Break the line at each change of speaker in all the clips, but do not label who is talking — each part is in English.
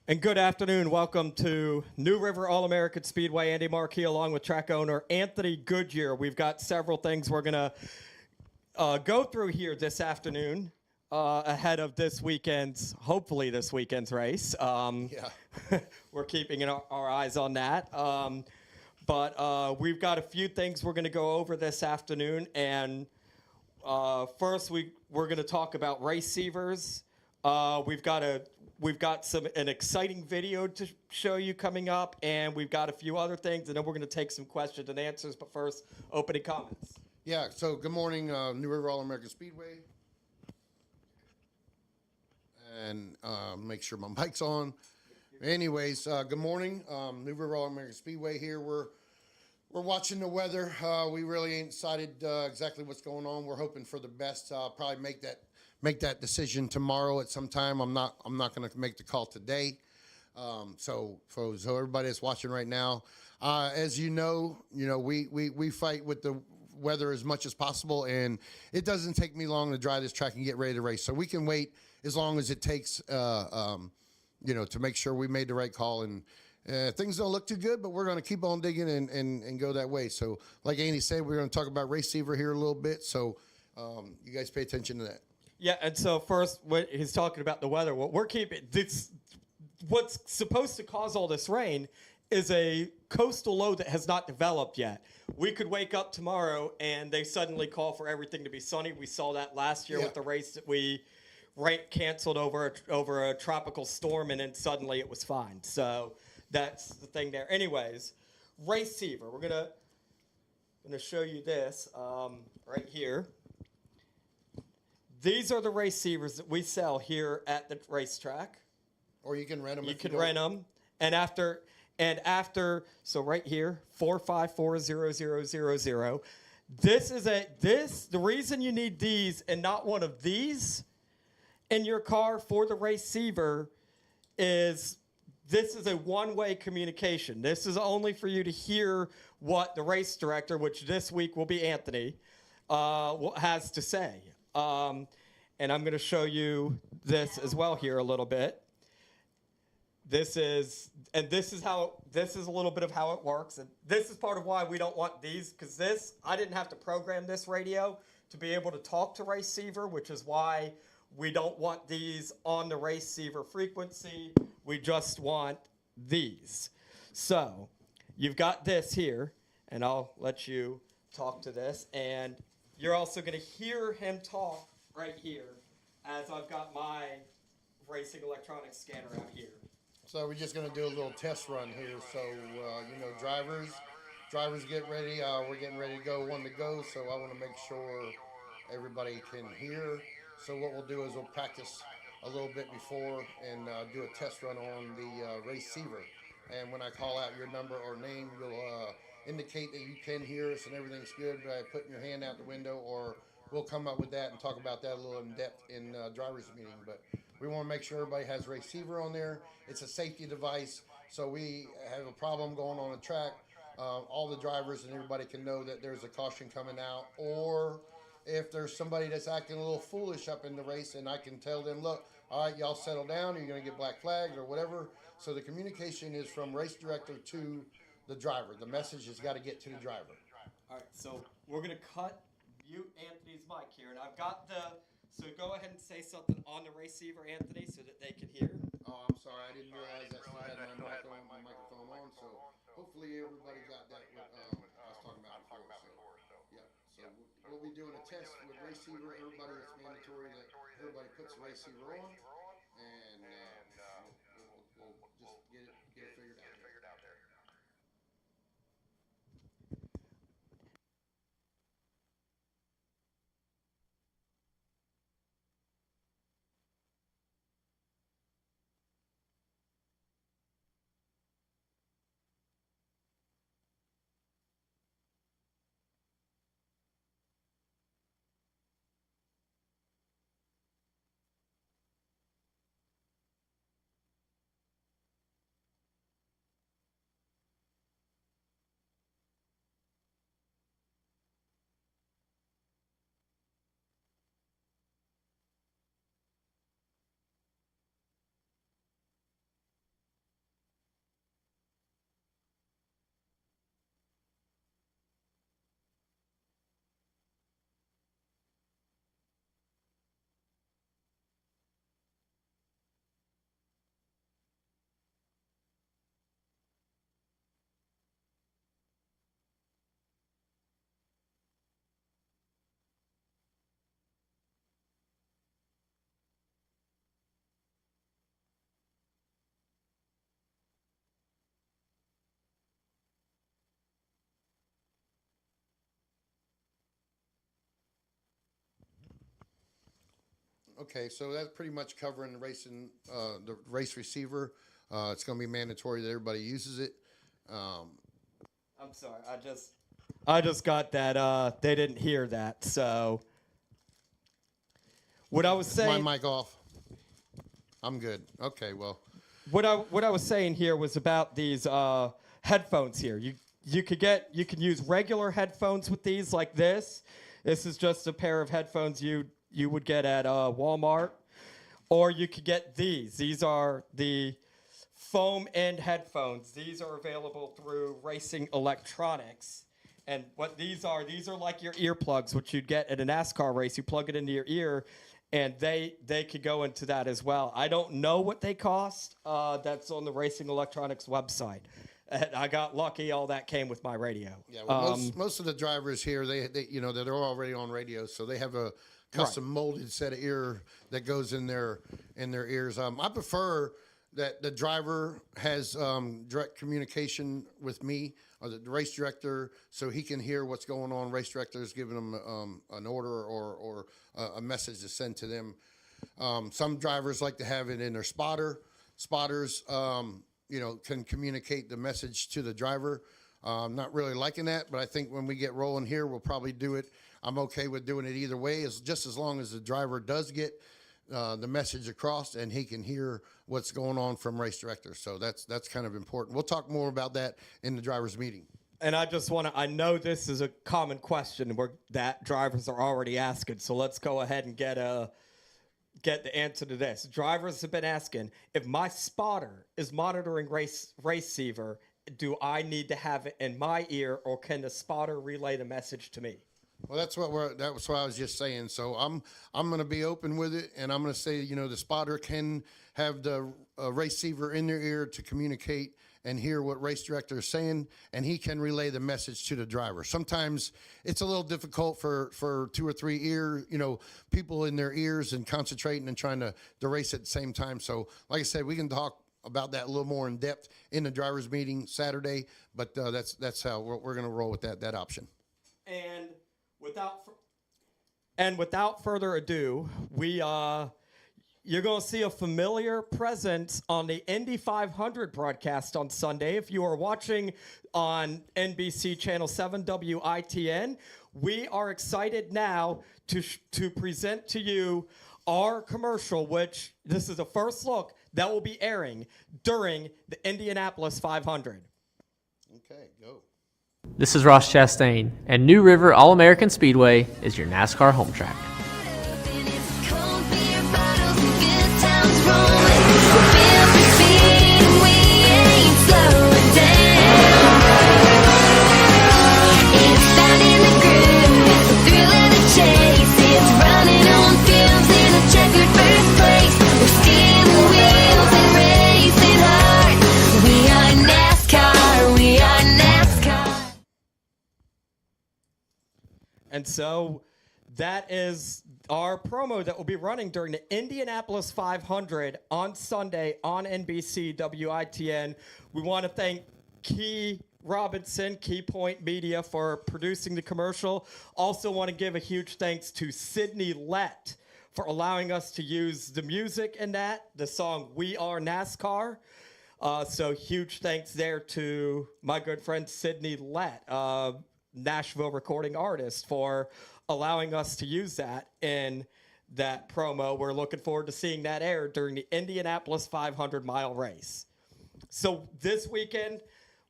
And good afternoon. Welcome to New River All-American Speedway. Andy Markey along with track owner Anthony Goodyear. We've got several things we're going to go through here this afternoon ahead of this weekend's, hopefully this weekend's race. We're keeping our eyes on that. But we've got a few things we're going to go over this afternoon. And first, we're going to talk about receivers. We've got an exciting video to show you coming up, and we've got a few other things, and then we're going to take some questions and answers. But first, opening comments.
Yeah. So good morning, New River All-American Speedway, and make sure my mic's on. Anyways, good morning, New River All-American Speedway here. We're watching the weather. We really ain't decided exactly what's going on. We're hoping for the best. I'll probably make that decision tomorrow at some time. I'm not going to make the call today. So everybody that's watching right now, as you know, we fight with the weather as much as possible, and it doesn't take me long to drive this track and get ready to race. So we can wait as long as it takes, to make sure we made the right call. And things don't look too good, but we're going to keep on digging and go that way. So like Andy said, we're going to talk about receiver here a little bit. So you guys pay attention to that.
Yeah, and so first, what he's talking about the weather. What we're keeping, what's supposed to cause all this rain is a coastal low that has not developed yet. We could wake up tomorrow and they suddenly call for everything to be sunny. We saw that last year with the race that we canceled over a tropical storm, and then suddenly it was fine. So that's the thing there. Anyways, receiver. We're gonna show you this right here. These are the receivers that we sell here at the racetrack.
Or you can rent them.
You can rent them, and after, so right here, 4540000. The reason you need these and not one of these in your car for the receiver is this is a one-way communication. This is only for you to hear what the race director, which this week will be Anthony, has to say. And I'm going to show you this as well here a little bit. This is a little bit of how it works. And this is part of why we don't want these, because I didn't have to program this radio to be able to talk to receiver, which is why we don't want these on the receiver frequency. We just want these. So you've got this here, and I'll let you talk to this. And you're also going to hear him talk right here as I've got my racing electronics scanner out here.
So we're just going to do a little test run here. So, drivers get ready. We're getting ready to go, one to go. So I want to make sure everybody can hear. So what we'll do is we'll practice a little bit before and do a test run on the receiver. And when I call out your number or name, you'll indicate that you can hear us and everything's good by putting your hand out the window, or we'll come up with that and talk about that a little in depth in driver's meeting. But we want to make sure everybody has receiver on there. It's a safety device, so we have a problem going on the track. All the drivers and everybody can know that there's a caution coming out, or if there's somebody that's acting a little foolish up in the race, and I can tell them, look, all right, y'all settle down, or you're going to get black flagged or whatever. So the communication is from race director to the driver. The message has got to get to the driver.
All right, so we're going to mute Anthony's mic here, and I've got so go ahead and say something on the receiver, Anthony, so that they can hear.
Oh, I'm sorry, I didn't realize I still had my microphone on, so hopefully everybody got that, I was talking about before. So, yeah, so we'll be doing a test with receiver. Everybody, it's mandatory that everybody puts the receiver on, and we'll just get it figured out there. Okay, so that's pretty much covering the race receiver. It's going to be mandatory that everybody uses it.
I'm sorry. I just got that. They didn't hear that. So what I was saying.
My mic off. I'm good. Okay, well.
What I was saying here was about these headphones here. You can use regular headphones with these like this. This is just a pair of headphones you would get at Walmart, or you could get these. These are the foam end headphones. These are available through Racing Electronics. And what these are like your earplugs, which you'd get at a NASCAR race. You plug it into your ear, and they could go into that as well. I don't know what they cost. That's on the Racing Electronics website. I got lucky. All that came with my radio.
Yeah, well, most of the drivers here, they they're already on radio, so they have a custom molded set of ear that goes in their ears. I prefer that the driver has direct communication with me or the race director, so he can hear what's going on. Race director is giving them an order or a message to send to them. Some drivers like to have it in their spotter. Spotters, can communicate the message to the driver. I'm not really liking that, but I think when we get rolling here, we'll probably do it. I'm okay with doing it either way, just as long as the driver does get the message across and he can hear what's going on from race director. So that's kind of important. We'll talk more about that in the drivers' meeting.
And I know this is a common question that drivers are already asking, so let's go ahead and get the answer to this. Drivers have been asking, if my spotter is monitoring race receiver, do I need to have it in my ear, or can the spotter relay the message to me?
Well, that's what I was just saying. So I'm going to be open with it, and I'm going to say, the spotter can have the receiver in their ear to communicate and hear what race director is saying, and he can relay the message to the driver. Sometimes it's a little difficult for two or three people in their ears and concentrating and trying to race at the same time. So, like I said, we can talk about that a little more in depth in the drivers' meeting Saturday, but that's how we're going to roll with that option.
And without further ado, you're going to see a familiar presence on the Indy 500 broadcast on Sunday. If you are watching on NBC Channel 7 WITN, we are excited now to present to you our commercial, which this is the first look that will be airing during the Indianapolis 500.
Okay, go.
This is Ross Chastain, and New River All-American Speedway is your NASCAR home track.
And so that is our promo that will be running during the Indianapolis 500 on Sunday on NBC WITN. We want to thank Key Robinson, Key Point Media, for producing the commercial. Also want to give a huge thanks to Sydney Lett for allowing us to use the music in the song We Are NASCAR. So huge thanks there to my good friend Sydney Lett, Nashville recording artist, for allowing us to use that in that promo. We're looking forward to seeing that air during the Indianapolis 500-mile race. So this weekend,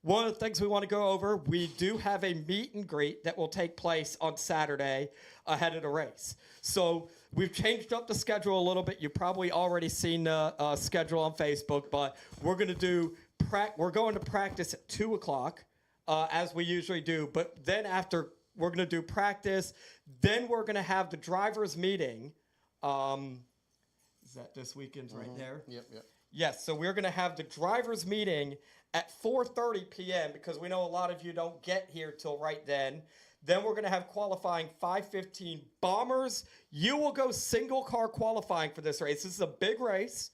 one of the things we want to go over, we do have a meet and greet that will take place on Saturday ahead of the race. So we've changed up the schedule a little bit. You've probably already seen the schedule on Facebook, but we're going to practice at 2 o'clock. As we usually do, but then after we're going to do practice, then we're going to have the drivers' meeting. Is that this weekend's right there?
Yep.
Yes, so we're going to have the drivers' meeting at 4:30 p.m. because we know a lot of you don't get here till right then. Then we're going to have qualifying 5:15 bombers. You will go single car qualifying for this race. This is a big race.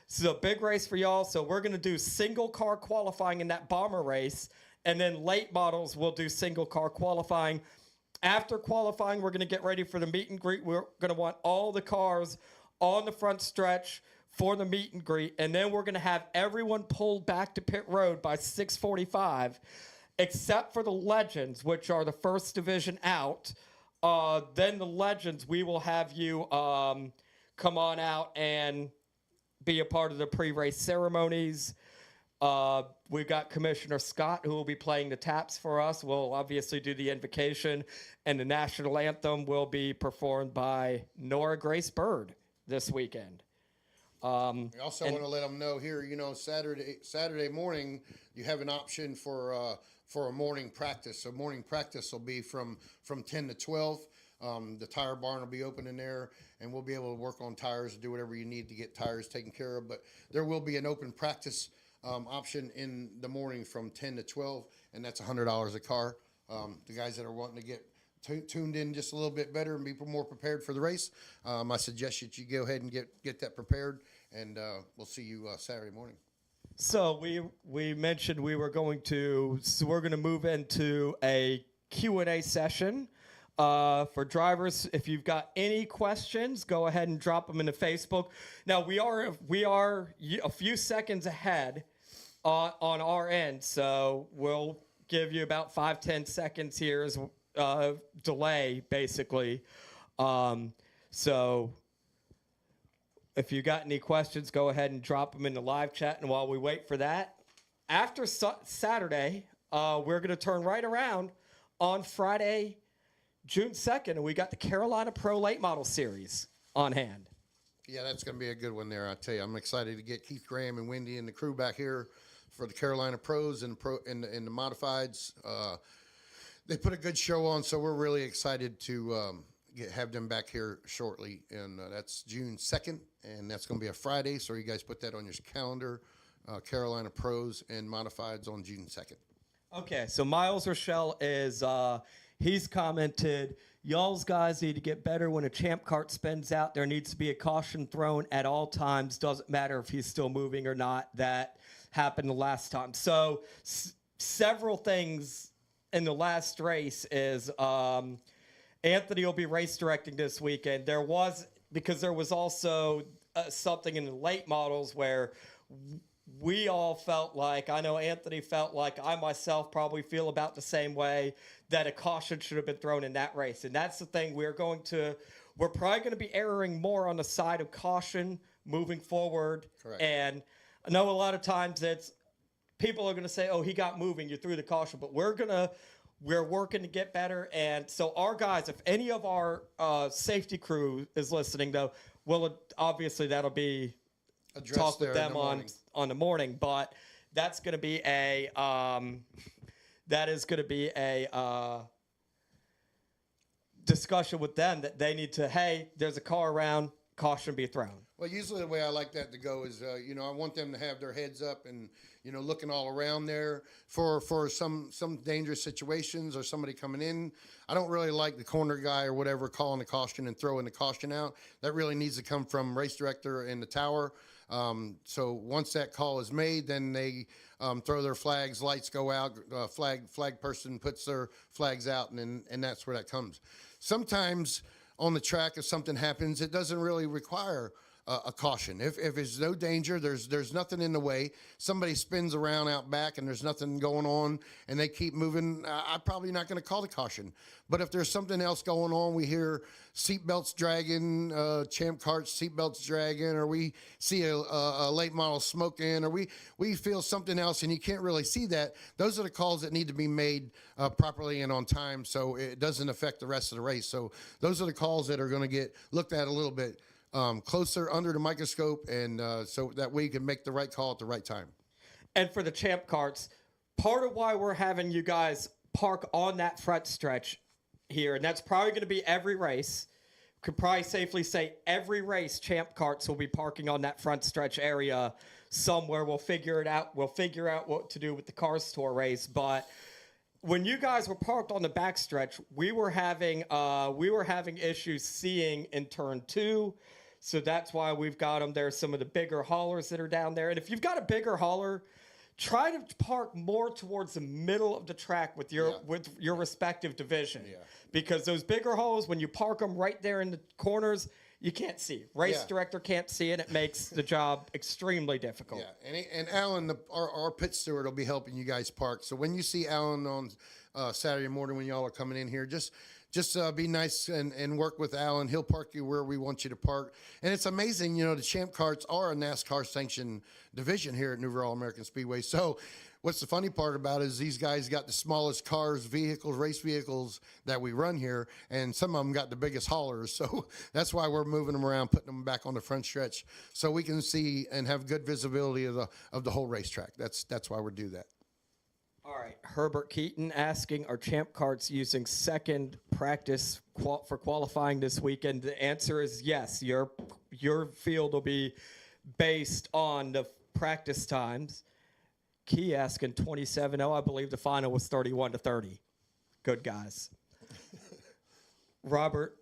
This is a big race for y'all, so we're going to do single car qualifying in that bomber race. And then late models will do single car qualifying. After qualifying, we're going to get ready for the meet and greet. We're going to want all the cars on the front stretch for the meet and greet, and then we're going to have everyone pulled back to pit road by 6:45, except for the legends, which are the first division out. Then the legends, we will have you come on out and be a part of the pre-race ceremonies. We've got Commissioner Scott, who will be playing the taps for us. We'll obviously do the invocation, and the national anthem will be performed by Nora Grace Bird this weekend.
I also want to let them know here, Saturday morning, you have an option for a morning practice. So morning practice will be from 10 to 12. The tire barn will be open in there, and we'll be able to work on tires, do whatever you need to get tires taken care of. But there will be an open practice option in the morning from 10 to 12, and that's $100 a car. The guys that are wanting to get tuned in just a little bit better and be more prepared for the race, I suggest that you go ahead and get that prepared, and we'll see you Saturday morning.
So we mentioned we're going to move into a Q&A session for drivers. If you've got any questions, go ahead and drop them into Facebook. Now we are a few seconds ahead on our end, so we'll give you about 5-10 seconds here as delay, basically. So if you got any questions, go ahead and drop them in the live chat. And while we wait for that, after Saturday, we're going to turn right around on Friday, June 2nd, and we got the Carolina Pro Late Model Series on hand.
Yeah, that's going to be a good one there. I tell you, I'm excited to get Keith Graham and Wendy and the crew back here for the Carolina Pros and the Modifieds. They put a good show on, so we're really excited to have them back here shortly. And that's June 2nd, and that's going to be a Friday, so you guys put that on your calendar. Carolina Pros and Modifieds on June 2nd.
Okay, so Miles Rochelle is he's commented, y'all's guys need to get better when a champ cart spins out. There needs to be a caution thrown at all times. Doesn't matter if he's still moving or not. That happened the last time. So several things in the last race is Anthony will be race directing this weekend. There was also something in the late models where we all felt like, I know Anthony felt like, I myself probably feel about the same way, that a caution should have been thrown in that race. And that's the thing, we're probably going to be erring more on the side of caution moving forward.
Correct.
And I know a lot of times people are going to say, oh, he got moving, you threw the caution, but we're working to get better. And so our guys, if any of our safety crew is listening, though, obviously that'll be talk with them on the morning, but that's going to be a discussion with them that they need to, hey, there's a car around, caution be thrown.
Well, usually the way I like that to go is, I want them to have their heads up and, looking all around there for some dangerous situations or somebody coming in. I don't really like the corner guy or whatever calling the caution and throwing the caution out. That really needs to come from race director in the tower. So once that call is made, then they throw their flags, lights go out, flag person puts their flags out, and that's where that comes. Sometimes on the track, if something happens, it doesn't really require a caution. If there's no danger, there's nothing in the way, somebody spins around out back and there's nothing going on and they keep moving, I'm probably not going to call the caution. But if there's something else going on, we hear seatbelts dragging, champ carts seatbelts dragging, or we see a late model smoking, or we feel something else and you can't really see that, those are the calls that need to be made properly and on time so it doesn't affect the rest of the race. So those are the calls that are going to get looked at a little bit closer under the microscope, and so that way you can make the right call at the right time.
And for the champ carts, part of why we're having you guys park on that front stretch here, and that's probably going to be every race, could probably safely say every race champ carts will be parking on that front stretch area somewhere. We'll figure it out. We'll figure out what to do with the Cars Tour race, but when you guys were parked on the backstretch, we were having issues seeing in turn 2. So that's why we've got them. There's some of the bigger haulers that are down there. And if you've got a bigger hauler, try to park more towards the middle of the track with your respective division. Yeah. Because those bigger haulers, when you park them right there in the corners, you can't see. Race
Yeah.
director can't see it. It makes the job extremely difficult.
Yeah, and Alan, our pit steward, will be helping you guys park. So when you see Alan on Saturday morning when y'all are coming in here, just be nice and work with Alan. He'll park you where we want you to park. And it's amazing, the Champ Carts are a NASCAR sanctioned division here at River All-American Speedway. So what's the funny part about it is these guys got the smallest cars, race vehicles that we run here, and some of them got the biggest haulers. So that's why we're moving them around, putting them back on the front stretch so we can see and have good visibility of the whole racetrack. That's why we do that.
All right, Herbert Keaton asking, are Champ Carts using second practice for qualifying this weekend? The answer is yes. Your field will be based on the practice times. Key asking 27-0. I believe the final was 31-30. Good guys. Robert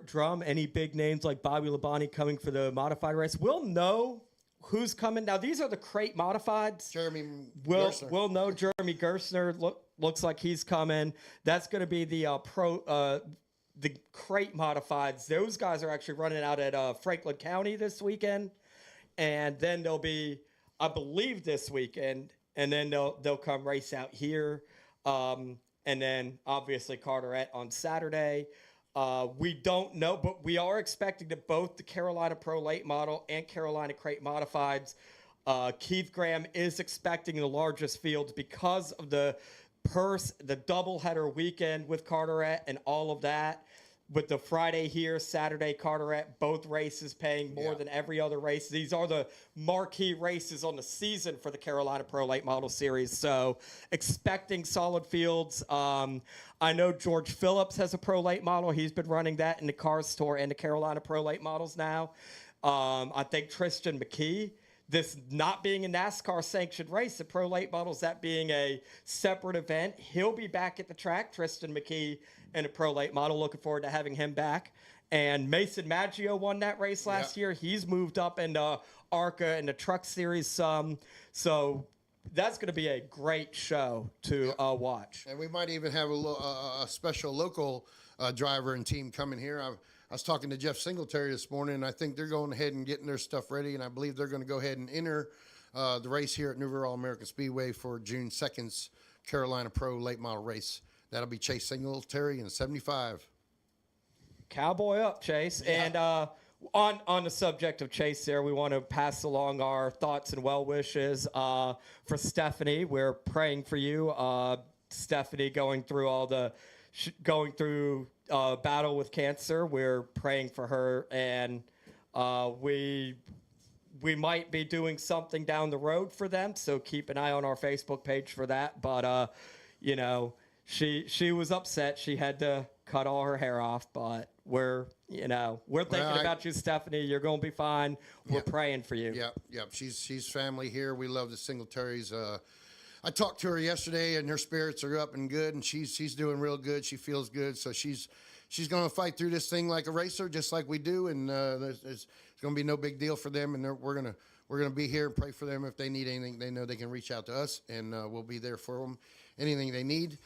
Drum, any big names like Bobby Labonte coming for the modified race? We'll know who's coming. Now, these are the crate modifieds.
Jeremy
Gersner. We'll know Jeremy Gersner looks like he's coming. That's going to be the the crate modifieds. Those guys are actually running out at Franklin County this weekend. And then they'll be, I believe, this weekend. And then they'll come race out here. And then, obviously, Carteret on Saturday. We don't know, but we are expecting that both the Carolina Pro Late Model and Carolina Crate Modifieds, Keith Graham is expecting the largest fields because of the doubleheader weekend with Carteret and all of that. With the Friday here, Saturday Carteret, both races paying more than every other race. These are the marquee races on the season for the Carolina Pro Late Model Series. So expecting solid fields. I know George Phillips has a Pro Late Model. He's been running that in the Cars Store and the Carolina Pro Late Models now. I think Tristan McKee, this not being a NASCAR sanctioned race, the Pro Late Models, that being a separate event, he'll be back at the track. Tristan McKee in a Pro Late Model. Looking forward to having him back. And Mason Maggio won that race last year. He's moved up into ARCA in the Truck Series some. So that's going to be a great show to watch.
And we might even have a special local driver and team coming here. I was talking to Jeff Singletary this morning, and I think they're going ahead and getting their stuff ready, and I believe they're going to go ahead and enter the race here at River All-American Speedway for June 2nd's Carolina Pro Late Model race. That'll be Chase Singletary in 75.
Cowboy up, Chase. Yeah. And on the subject of Chase there, we want to pass along our thoughts and well wishes for Stephanie. We're praying for you. Stephanie going through battle with cancer. We're praying for her, and we might be doing something down the road for them, so keep an eye on our Facebook page for that. But she was upset. She had to cut all her hair off, but we're thinking about you, Stephanie. You're going to be fine. We're praying for you.
Yep. She's family here. We love the Singletaries. I talked to her yesterday, and her spirits are up and good, and she's doing real good. She feels good, so she's going to fight through this thing like a racer, just like we do, and it's going to be no big deal for them, and we're gonna be here and pray for them. If they need anything, they know they can reach out to us, and we'll be there for them. Anything they need.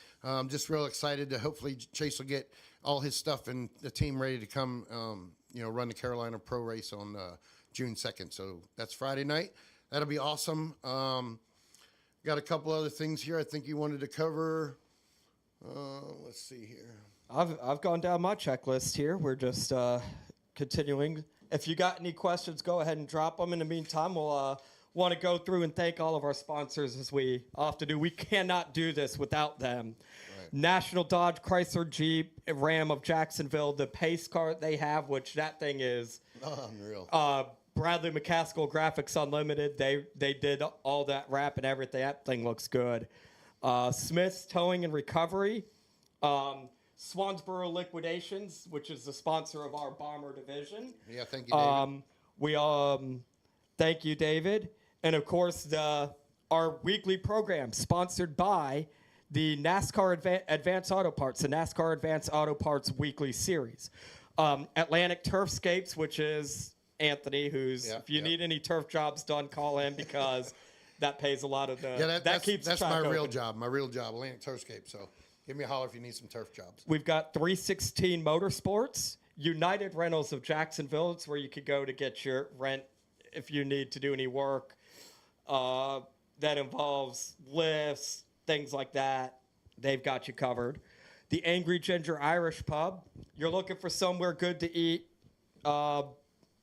Just real excited to hopefully Chase will get all his stuff and the team ready to come, run the Carolina Pro race on June 2nd. So that's Friday night. That'll be awesome. Got a couple other things here I think you wanted to cover. Let's see here.
I've gone down my checklist here. We're just continuing. If you got any questions, go ahead and drop them. In the meantime, we'll want to go through and thank all of our sponsors as we often do. We cannot do this without them. Right. National Dodge, Chrysler, Jeep, Ram of Jacksonville, the pace car they have, which that thing is
unreal.
Bradley McCaskill Graphics Unlimited. They did all that wrap and everything. That thing looks good. Smith's Towing and Recovery. Swansboro Liquidations, which is the sponsor of our Bomber division.
Yeah, thank you, David.
Thank you, David. And, of course, our weekly program sponsored by the NASCAR Advanced Auto Parts, the NASCAR Advanced Auto Parts weekly series. Atlantic Turfscapes, which is Anthony, if you need any turf jobs done, call him because that pays a lot of the
that's my real job, Atlantic Turfscape. So give me a holler if you need some turf jobs.
We've got 316 Motorsports. United Rentals of Jacksonville. It's where you could go to get your rent if you need to do any work that involves lifts, things like that. They've got you covered. The Angry Ginger Irish Pub. You're looking for somewhere good to eat on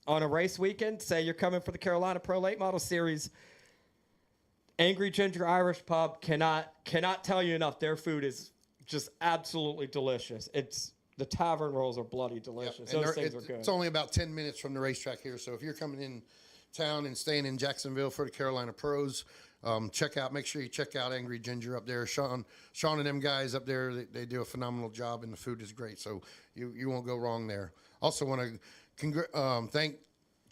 a race weekend. Say you're coming for the Carolina Pro Late Model Series. Angry Ginger Irish Pub cannot tell you enough. Their food is just absolutely delicious. The tavern rolls are bloody delicious.
Yep.
Those things are good.
It's only about 10 minutes from the racetrack here, so if you're coming in town and staying in Jacksonville for the Carolina Pros, make sure you check out Angry Ginger up there. Sean and them guys up there, they do a phenomenal job, and the food is great, so you won't go wrong there. Also want to thank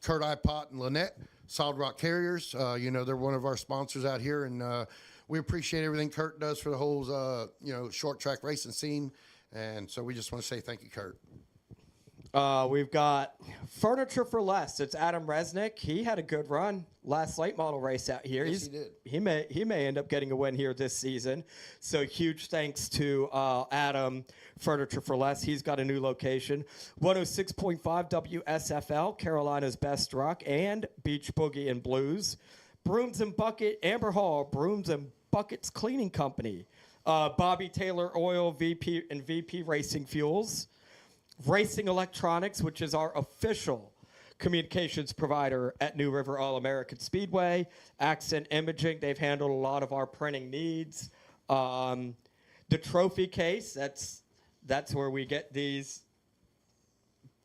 Kurt Ipot and Lynette, Solid Rock Carriers. They're one of our sponsors out here, and we appreciate everything Kurt does for the whole short track racing scene, and so we just want to say thank you, Kurt.
We've got Furniture for Less. It's Adam Resnick. He had a good run last late model race out here.
Yes, he did.
He may end up getting a win here this season. So huge thanks to Adam, Furniture for Less. He's got a new location. 106.5 WSFL, Carolina's Best Rock, and Beach Boogie and Blues. Brooms and Bucket, Amber Hall, Brooms and Buckets Cleaning Company. Bobby Taylor Oil, VP Racing Fuels. Racing Electronics, which is our official communications provider at New River All-American Speedway. Accent Imaging, they've handled a lot of our printing needs. The trophy case, that's where we get these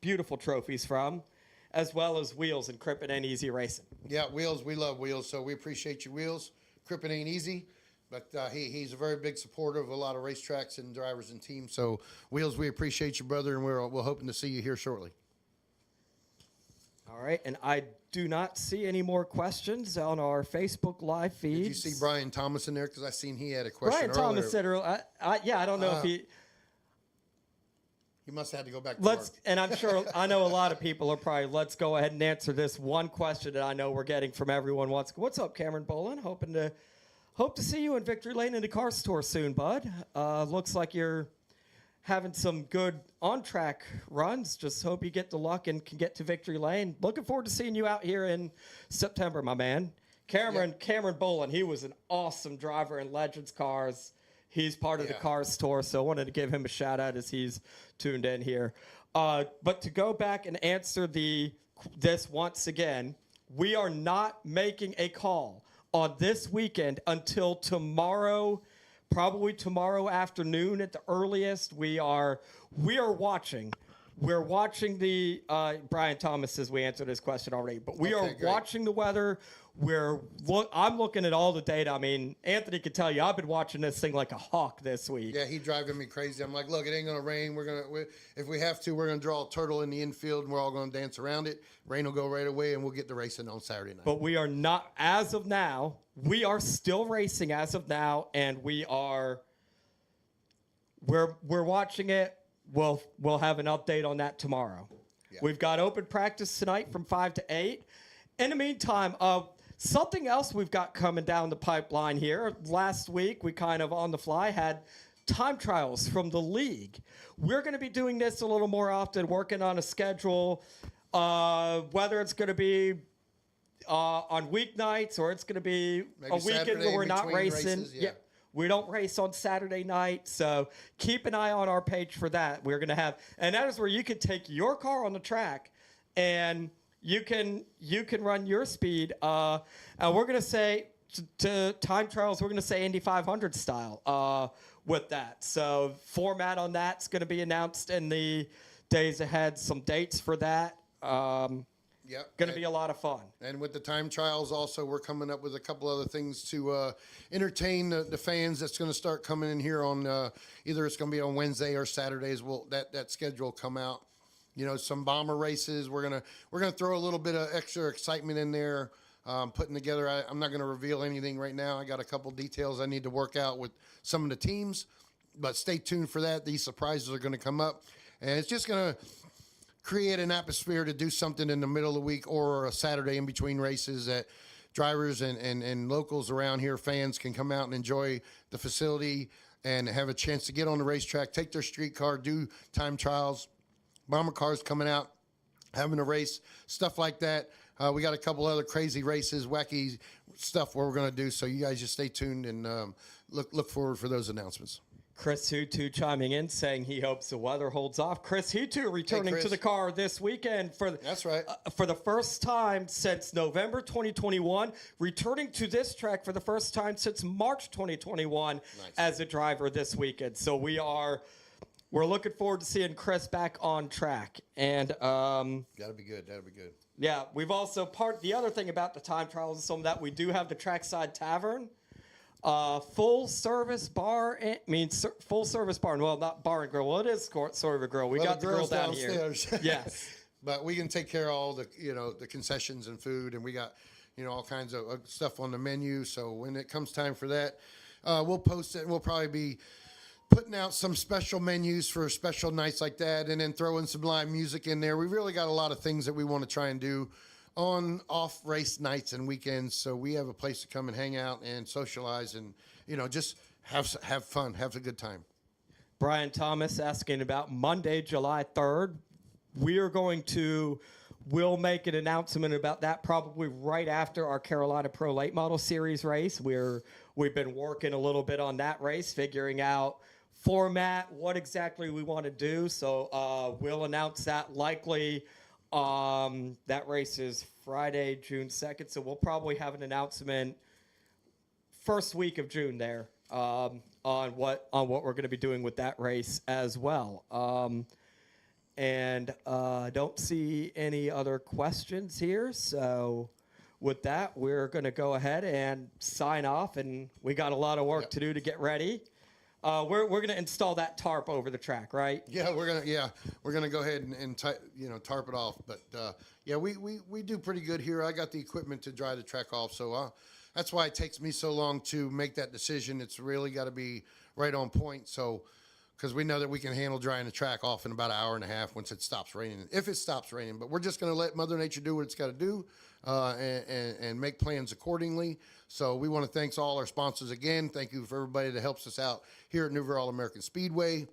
beautiful trophies from, as well as Wheels and Crippen Ain't Easy Racing.
Yeah, Wheels, we love Wheels, so we appreciate you, Wheels. Crippen Ain't Easy. But he's a very big supporter of a lot of racetracks and drivers and teams. So, Wheels, we appreciate you, brother, and we're hoping to see you here shortly.
All right, and I do not see any more questions on our Facebook Live feed.
Did you see Brian Thomas in there? Because I seen he had a question
Brian Thomas
earlier.
said, I don't know if he...
He must have had to go back to
work.
work.
And I'm sure, I know a lot of people are probably, let's go ahead and answer this one question that I know we're getting from everyone. What's up, Cameron Bolin? Hope to see you in Victory Lane in the car store soon, bud. Looks like you're having some good on-track runs. Just hope you get the luck and can get to Victory Lane. Looking forward to seeing you out here in September, my man. Cameron Bolin, he was an awesome driver in Legends Cars. He's part of the car store, so I wanted to give him a shout-out as he's tuned in here. But to go back and answer this once again, we are not making a call on this weekend until tomorrow, probably tomorrow afternoon at the earliest. We are watching. We're watching the Brian Thomas says we answered his question already, but we are watching the weather. I'm looking at all the data. I mean, Anthony can tell you I've been watching this thing like a hawk this week.
Yeah, he's driving me crazy. I'm like, look, it ain't gonna rain. If we have to, we're gonna draw a turtle in the infield, and we're all gonna dance around it. Rain will go right away, and we'll get the racing on Saturday night.
But we are not, as of now. We are still racing as of now, and we're watching it. We'll have an update on that tomorrow. Yeah. We've got open practice tonight from 5 to 8. In the meantime, something else we've got coming down the pipeline here. Last week, we kind of on the fly had time trials from the league. We're going to be doing this a little more often, working on a schedule, whether it's going to be on weeknights or it's going to be maybe a weekend Saturday where we're not racing.
Races, yeah.
We don't race on Saturday night, so keep an eye on our page for that. We're going to have, and that is where you can take your car on the track and you can run your speed. And we're going to say to time trials, we're going to say Indy 500 style with that. So format on that's going to be announced in the days ahead. Some dates for that.
Yep.
Going to be a lot of fun.
And with the time trials also, we're coming up with a couple other things to entertain the fans that's going to start coming in here on either it's going to be on Wednesday or Saturdays. That schedule will come out. Some bomber races. We're gonna throw a little bit of extra excitement in there, putting together. I'm not going to reveal anything right now. I got a couple details I need to work out with some of the teams, but stay tuned for that. These surprises are going to come up, and it's just going to create an atmosphere to do something in the middle of the week or a Saturday in between races that drivers and locals around here, fans, can come out and enjoy the facility and have a chance to get on the racetrack, take their street car, do time trials. bomber cars coming out, having a race, stuff like that. We got a couple other crazy races, wacky stuff we're going to do. So you guys just stay tuned and look forward for those announcements.
Chris Hutu chiming in saying he hopes the weather holds off. Chris Hutu returning
Chris.
to the car this weekend
That's right.
For the first time since November 2021, returning to this track for the first time since March 2021 as a driver this weekend. So we're looking forward to seeing Chris back on track. And
That'll be good. That'll be good.
yeah, we've also the other thing about the time trials and some of that, we do have the Trackside Tavern. Full service bar. Full service bar. Well, not bar and grill. Well, it is sort of a grill. We got the grill down
downstairs.
here. Yes,
but we can take care of all the the concessions and food, and we got all kinds of stuff on the menu. So when it comes time for that, we'll post it, and we'll probably be putting out some special menus for special nights like that, and then throwing some live music in there. We really got a lot of things that we want to try and do on off race nights and weekends, so we have a place to come and hang out and socialize and just have fun, have a good time.
Brian Thomas asking about Monday, July 3rd. We'll make an announcement about that probably right after our Carolina Pro Late Model Series race. We've been working a little bit on that race, figuring out format, what exactly we want to do. So we'll announce that likely. That race is Friday, June 2nd, so we'll probably have an announcement first week of June there on what we're going to be doing with that race as well. And I don't see any other questions here, so with that, we're going to go ahead and sign off, and we got a lot of work to do to get ready. We're going to install that tarp over the track, right?
Yeah, we're gonna go ahead and tarp it off. But we do pretty good here. I got the equipment to dry the track off, so that's why it takes me so long to make that decision. It's really got to be right on point. So, because we know that we can handle drying the track off in about an hour and a half once it stops raining, if it stops raining. But we're just gonna let Mother Nature do what it's got to do, and make plans accordingly. So we want to thank all our sponsors again. Thank you for everybody that helps us out here at River All-American Speedway,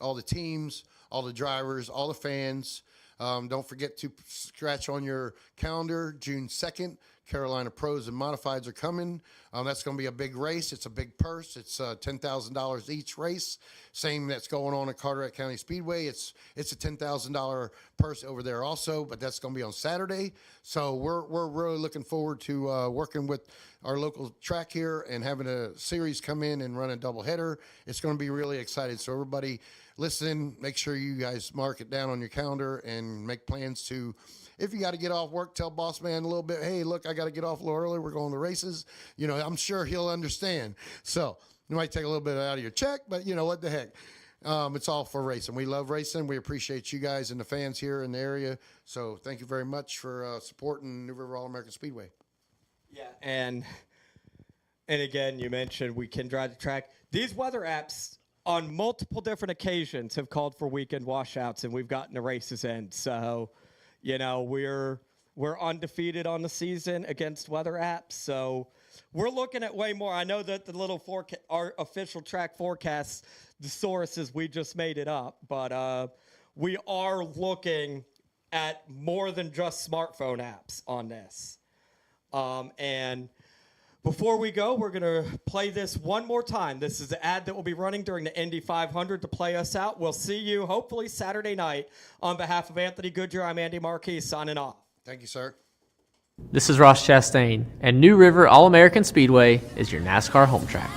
all the teams, all the drivers, all the fans. Don't forget to scratch on your calendar, June 2nd. Carolina Pros and Modifieds are coming. That's going to be a big race. It's a big purse. It's $10,000 each race. Same that's going on at Carteret County Speedway. It's a $10,000 purse over there also, but that's going to be on Saturday. So we're really looking forward to working with our local track here and having a series come in and run a doubleheader. It's going to be really exciting. So everybody listen, make sure you guys mark it down on your calendar and make plans to. If you got to get off work, tell boss man a little bit, hey, look, I got to get off a little early. We're going to races. I'm sure he'll understand. So it might take a little bit out of your check, but what the heck. It's all for racing. We love racing. We appreciate you guys and the fans here in the area. So thank you very much for supporting New River All-American Speedway.
Yeah, and again, you mentioned we can drive the track. These weather apps on multiple different occasions have called for weekend washouts, and we've gotten the races in. So we're undefeated on the season against weather apps, so we're looking at way more. I know that the little our official track forecasts, the sources, we just made it up, but we are looking at more than just smartphone apps on this. And before we go, we're going to play this one more time. This is the ad that will be running during the Indy 500 to play us out. We'll see you hopefully Saturday night. On behalf of Anthony Goodyear, I'm Andy Marquis signing off.
Thank you, sir.
This is Ross Chastain, and New River All-American Speedway is your NASCAR home track.